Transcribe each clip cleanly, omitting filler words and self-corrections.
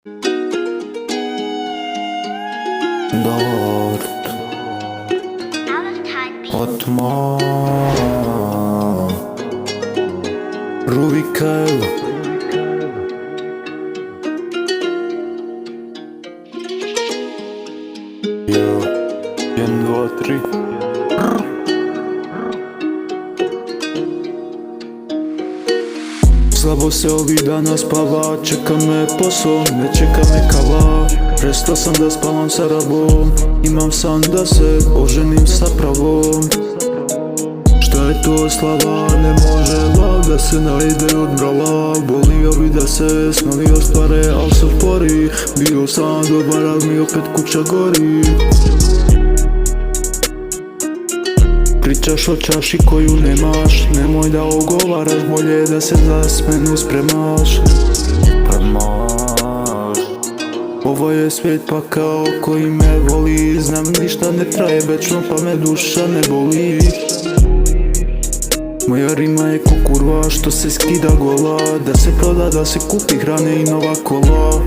Dört atma Rubikel. Ja, 1, 2, 3. Slabo se ovih dana spava, čeka me posao, ne čeka me kava. Prestao sam da spavam sa rabom, imam san da se oženim sa pravom. Šta je to slava, ne može lav da se najde od mrava. Volio bi da se snovi ostvare, al se spori. Bio sam dobar, al mi opet kuća gori. Pričaš o čaši koju nemaš, nemoj da ogovaraš, bolje da se za smenu spremaš. Ovo je svijet pakao koji me voli, znam ništa ne traje večno pa me duša ne boli. Moja rima je ko kurva što se skida gola, da se proda, da se kupi hrane i nova kola.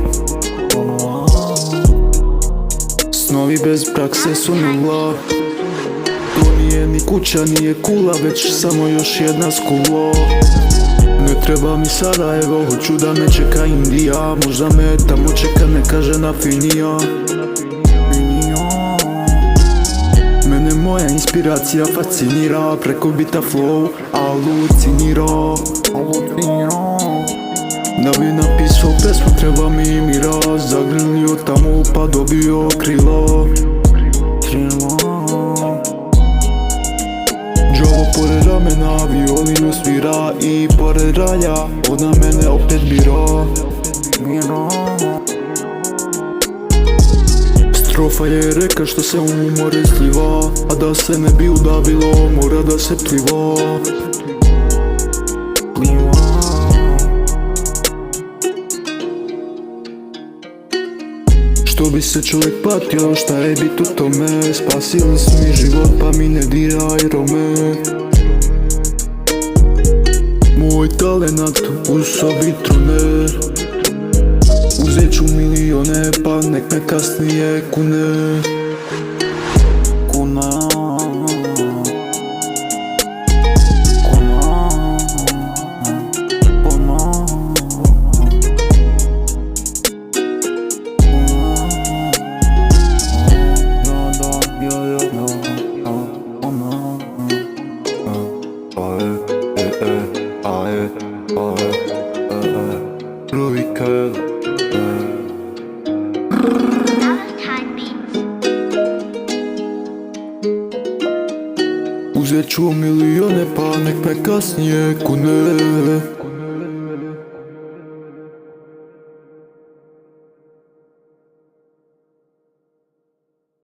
Snovi bez prakse su nula. To nije ni kuća, nije kula, već samo još jedna skula. Ne treba mi Sarajevo, hoću da me čeka Indija. Možda me tamo čeka neka žena finija. Mene moja inspiracija fascinira, preko bita flow alucinira. Da bi napisao pesmu treba mi mira, zagrlio tamo pa dobio krila. Jovo pored ramena, violinu svira i pored ralja ona mene opet bira. Strofa je reka što se u more sliva, a da se ne bi udavilo mora da se pliva. Što bi se čovjek patio, šta je bit u tome? Spasili su mi život pa mi ne diraj Rome. Moj talenat u sobi trune, uzet ću milione pa nek me kasnije kune. Rubikel. Uzet ću milione pa nek me kasnije kune.